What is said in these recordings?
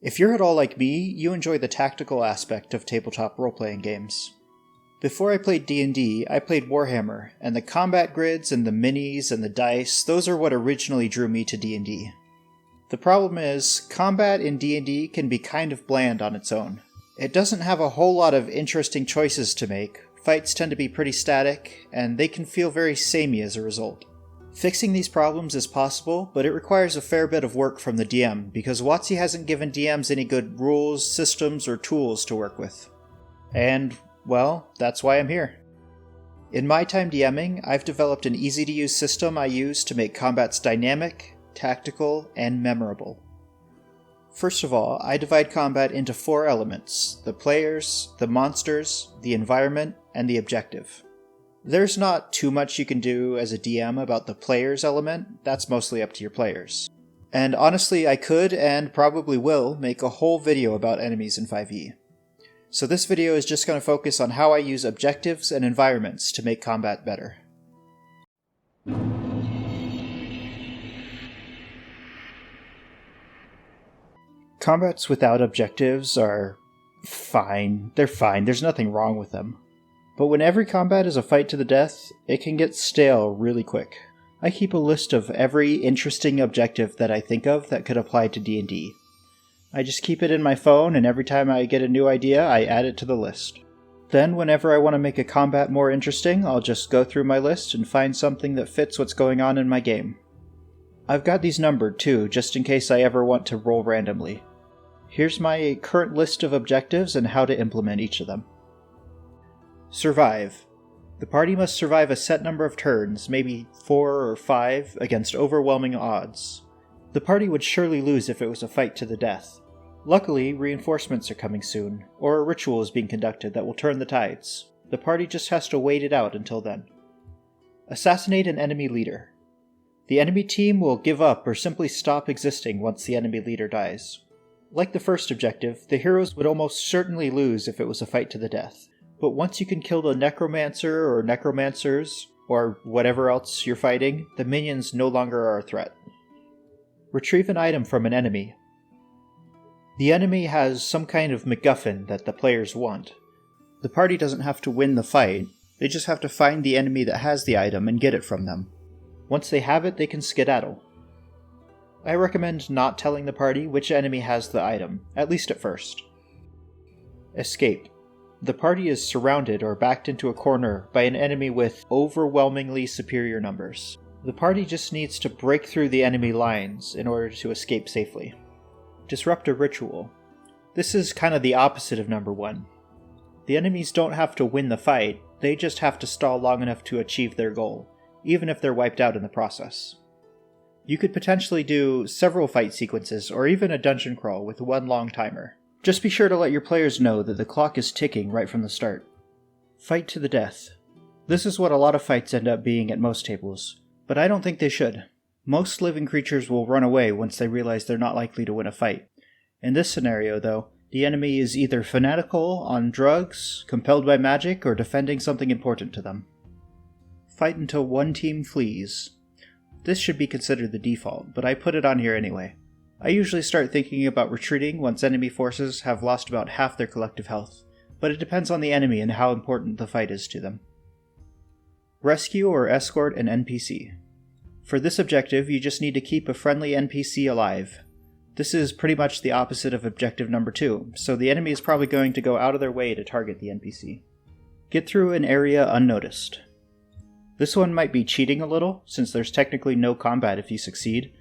If you're at all like me, you enjoy the tactical aspect of tabletop role-playing games. Before I played D&D, I played Warhammer, and the combat grids and the minis and the dice, those are what originally drew me to D&D. The problem is, combat in D&D can be kind of bland on its own. It doesn't have a whole lot of interesting choices to make, fights tend to be pretty static, and they can feel very samey as a result. Fixing these problems is possible, but it requires a fair bit of work from the DM, because WotC hasn't given DMs any good rules, systems, or tools to work with. And, well, that's why I'm here. In my time DMing, I've developed an easy-to-use system I use to make combats dynamic, tactical, and memorable. First of all, I divide combat into 4 elements: the players, the monsters, the environment, and the objective. There's not too much you can do as a DM about the players element, that's mostly up to your players. And honestly, I could, and probably will, make a whole video about enemies in 5e. So this video is just going to focus on how I use objectives and environments to make combat better. Combats without objectives are fine. They're fine, there's nothing wrong with them. But when every combat is a fight to the death, it can get stale really quick. I keep a list of every interesting objective that I think of that could apply to D&D. I just keep it in my phone, and every time I get a new idea, I add it to the list. Then, whenever I want to make a combat more interesting, I'll just go through my list and find something that fits what's going on in my game. I've got these numbered too, just in case I ever want to roll randomly. Here's my current list of objectives and how to implement each of them. Survive. The party must survive a set number of turns, maybe 4 or 5, against overwhelming odds. The party would surely lose if it was a fight to the death. Luckily, reinforcements are coming soon, or a ritual is being conducted that will turn the tides. The party just has to wait it out until then. Assassinate an enemy leader. The enemy team will give up or simply stop existing once the enemy leader dies. Like the first objective, the heroes would almost certainly lose if it was a fight to the death. But once you can kill the necromancer or necromancers, or whatever else you're fighting, the minions no longer are a threat. Retrieve an item from an enemy. The enemy has some kind of MacGuffin that the players want. The party doesn't have to win the fight, they just have to find the enemy that has the item and get it from them. Once they have it, they can skedaddle. I recommend not telling the party which enemy has the item, at least at first. Escape. The party is surrounded or backed into a corner by an enemy with overwhelmingly superior numbers. The party just needs to break through the enemy lines in order to escape safely. Disrupt a ritual. This is kind of the opposite of number 1. The enemies don't have to win the fight, they just have to stall long enough to achieve their goal, even if they're wiped out in the process. You could potentially do several fight sequences or even a dungeon crawl with one long timer. Just be sure to let your players know that the clock is ticking right from the start. Fight to the death. This is what a lot of fights end up being at most tables, but I don't think they should. Most living creatures will run away once they realize they're not likely to win a fight. In this scenario, though, the enemy is either fanatical, on drugs, compelled by magic, or defending something important to them. Fight until one team flees. This should be considered the default, but I put it on here anyway. I usually start thinking about retreating once enemy forces have lost about half their collective health, but it depends on the enemy and how important the fight is to them. Rescue or escort an NPC. For this objective, you just need to keep a friendly NPC alive. This is pretty much the opposite of objective number 2, so the enemy is probably going to go out of their way to target the NPC. Get through an area unnoticed. This one might be cheating a little, since there's technically no combat if you succeed,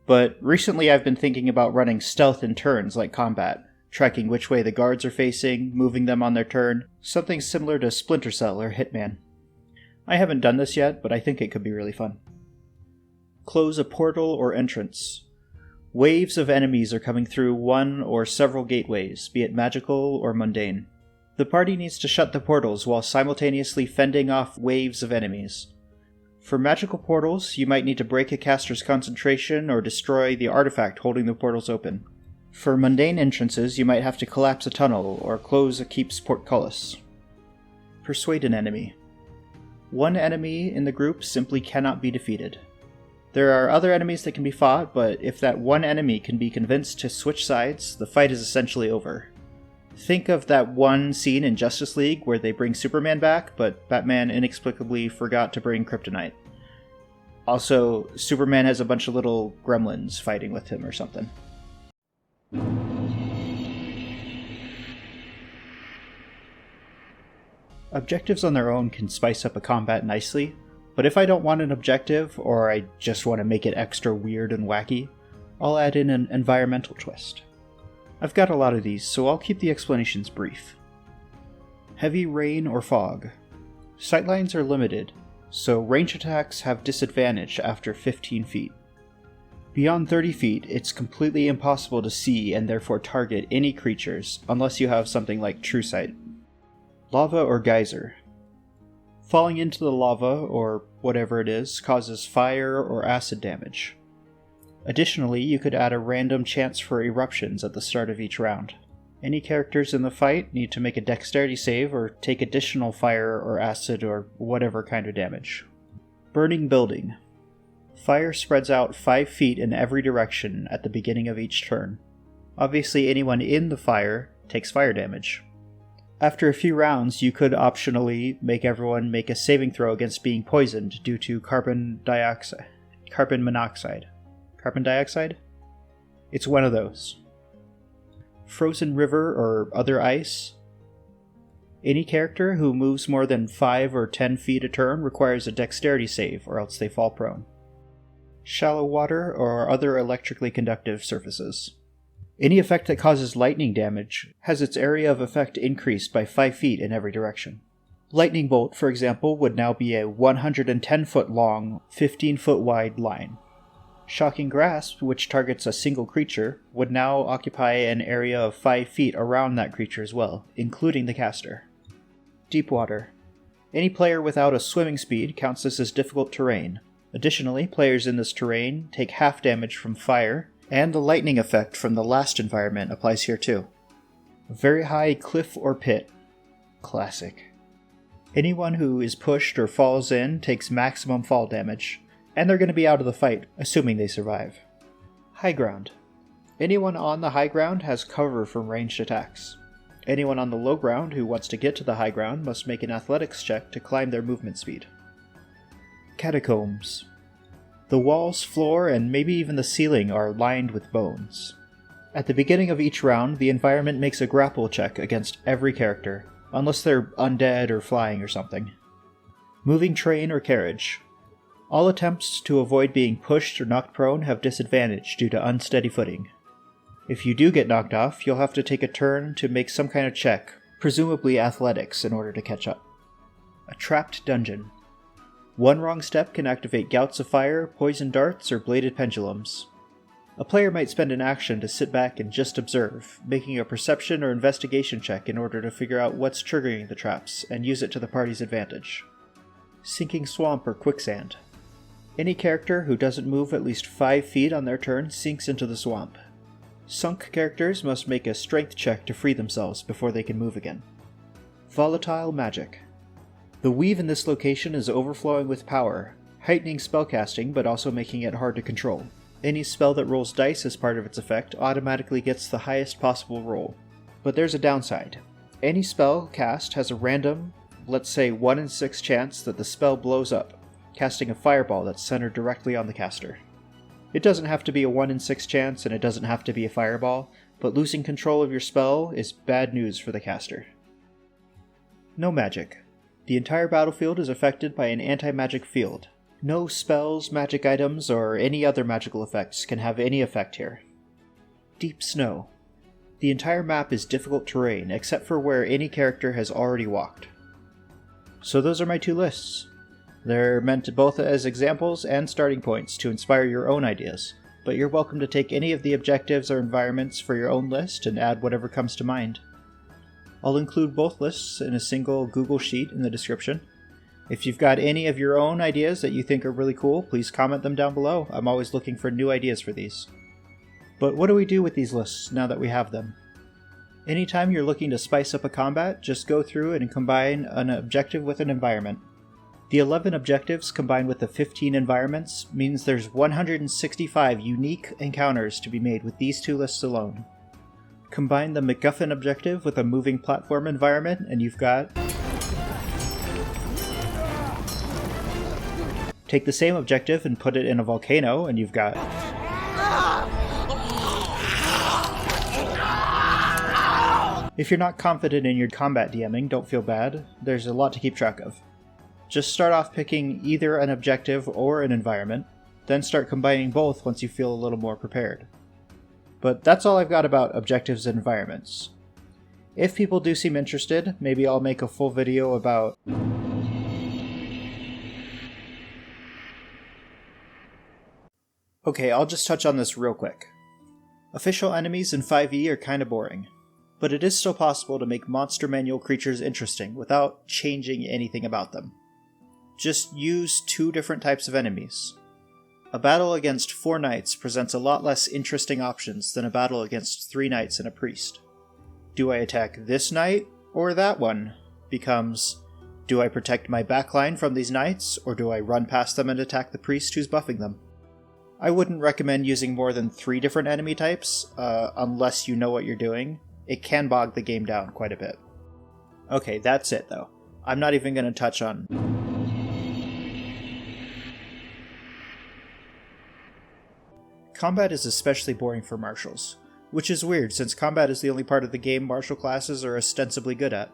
but recently I've been thinking about running stealth in turns like combat, tracking which way the guards are facing, moving them on their turn, something similar to Splinter Cell or Hitman. I haven't done this yet, but I think it could be really fun. Close a portal or entrance. Waves of enemies are coming through one or several gateways, be it magical or mundane. The party needs to shut the portals while simultaneously fending off waves of enemies. For magical portals, you might need to break a caster's concentration or destroy the artifact holding the portals open. For mundane entrances, you might have to collapse a tunnel or close a keep's portcullis. Persuade an enemy. One enemy in the group simply cannot be defeated. There are other enemies that can be fought, but if that one enemy can be convinced to switch sides, the fight is essentially over. Think of that one scene in Justice League where they bring Superman back, but Batman inexplicably forgot to bring Kryptonite. Also, Superman has a bunch of little gremlins fighting with him or something. Objectives on their own can spice up a combat nicely, but if I don't want an objective, or I just want to make it extra weird and wacky, I'll add in an environmental twist. I've got a lot of these, so I'll keep the explanations brief. Heavy rain or fog. Sightlines are limited, so range attacks have disadvantage after 15 feet. Beyond 30 feet, it's completely impossible to see and therefore target any creatures, unless you have something like True Sight. Lava or geyser. Falling into the lava, or whatever it is, causes fire or acid damage. Additionally, you could add a random chance for eruptions at the start of each round. Any characters in the fight need to make a dexterity save or take additional fire or acid or whatever kind of damage. Burning building. Fire spreads out 5 feet in every direction at the beginning of each turn. Obviously, anyone in the fire takes fire damage. After a few rounds, you could optionally make everyone make a saving throw against being poisoned due to carbon monoxide? Carbon dioxide? It's one of those. Frozen river or other ice. Any character who moves more than 5 or 10 feet a turn requires a dexterity save, or else they fall prone. Shallow water or other electrically conductive surfaces. Any effect that causes lightning damage has its area of effect increased by 5 feet in every direction. Lightning bolt, for example, would now be a 110-foot long, 15-foot wide line. Shocking grasp, which targets a single creature, would now occupy an area of 5 feet around that creature as well, including the caster. Deep water. Any player without a swimming speed counts this as difficult terrain. Additionally, players in this terrain take half damage from fire, and the lightning effect from the last environment applies here too. Very high cliff or pit. Classic. Anyone who is pushed or falls in takes maximum fall damage, and they're going to be out of the fight, assuming they survive. High ground. Anyone on the high ground has cover from ranged attacks. Anyone on the low ground who wants to get to the high ground must make an athletics check to climb their movement speed. Catacombs. The walls, floor, and maybe even the ceiling are lined with bones. At the beginning of each round, the environment makes a grapple check against every character, unless they're undead or flying or something. Moving train or carriage. All attempts to avoid being pushed or knocked prone have disadvantage due to unsteady footing. If you do get knocked off, you'll have to take a turn to make some kind of check, presumably athletics, in order to catch up. A trapped dungeon. One wrong step can activate gouts of fire, poison darts, or bladed pendulums. A player might spend an action to sit back and just observe, making a perception or investigation check in order to figure out what's triggering the traps, and use it to the party's advantage. Sinking swamp or quicksand. Any character who doesn't move at least 5 feet on their turn sinks into the swamp. Sunk characters must make a strength check to free themselves before they can move again. Volatile magic. The weave in this location is overflowing with power, heightening spellcasting but also making it hard to control. Any spell that rolls dice as part of its effect automatically gets the highest possible roll. But there's a downside. Any spell cast has a random, let's say 1 in 6 chance that the spell blows up, casting a fireball that's centered directly on the caster. It doesn't have to be a 1 in 6 chance and it doesn't have to be a fireball, but losing control of your spell is bad news for the caster. No magic. The entire battlefield is affected by an anti-magic field. No spells, magic items, or any other magical effects can have any effect here. Deep snow. The entire map is difficult terrain except for where any character has already walked. So those are my 2 lists. They're meant both as examples and starting points to inspire your own ideas, but you're welcome to take any of the objectives or environments for your own list and add whatever comes to mind. I'll include both lists in a single Google Sheet in the description. If you've got any of your own ideas that you think are really cool, please comment them down below. I'm always looking for new ideas for these. But what do we do with these lists now that we have them? Anytime you're looking to spice up a combat, just go through and combine an objective with an environment. The 11 objectives combined with the 15 environments means there's 165 unique encounters to be made with these two lists alone. Combine the MacGuffin objective with a moving platform environment and you've got... Take the same objective and put it in a volcano and you've got... If you're not confident in your combat DMing, don't feel bad. There's a lot to keep track of. Just start off picking either an objective or an environment, then start combining both once you feel a little more prepared. But that's all I've got about objectives and environments. If people do seem interested, maybe I'll make a full video about... Okay, I'll just touch on this real quick. Official enemies in 5e are kinda boring, but it is still possible to make monster manual creatures interesting without changing anything about them. Just use 2 different types of enemies. A battle against 4 knights presents a lot less interesting options than a battle against 3 knights and a priest. Do I attack this knight or that one? Becomes, do I protect my backline from these knights, or do I run past them and attack the priest who's buffing them? I wouldn't recommend using more than 3 different enemy types, unless you know what you're doing. It can bog the game down quite a bit. Okay, that's it though. I'm not even going to touch on... Combat is especially boring for martials, which is weird since combat is the only part of the game martial classes are ostensibly good at.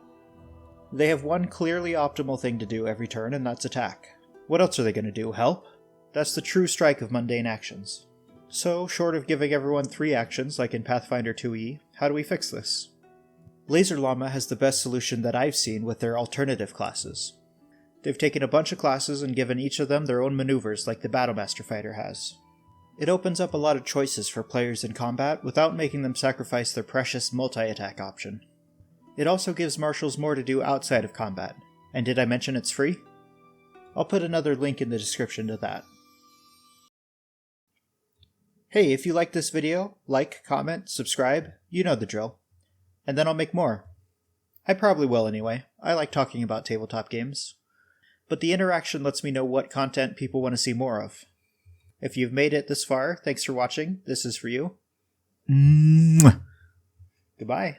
They have one clearly optimal thing to do every turn, and that's attack. What else are they going to do, help? That's the true strike of mundane actions. So, short of giving everyone 3 actions like in Pathfinder 2e, how do we fix this? Laser Llama has the best solution that I've seen with their alternative classes. They've taken a bunch of classes and given each of them their own maneuvers like the Battlemaster fighter has. It opens up a lot of choices for players in combat without making them sacrifice their precious multi-attack option. It also gives martials more to do outside of combat. And did I mention it's free? I'll put another link in the description to that. Hey, if you like this video, like, comment, subscribe, you know the drill. And then I'll make more. I probably will anyway. I like talking about tabletop games. But the interaction lets me know what content people want to see more of. If you've made it this far, thanks for watching. This is for you. Goodbye.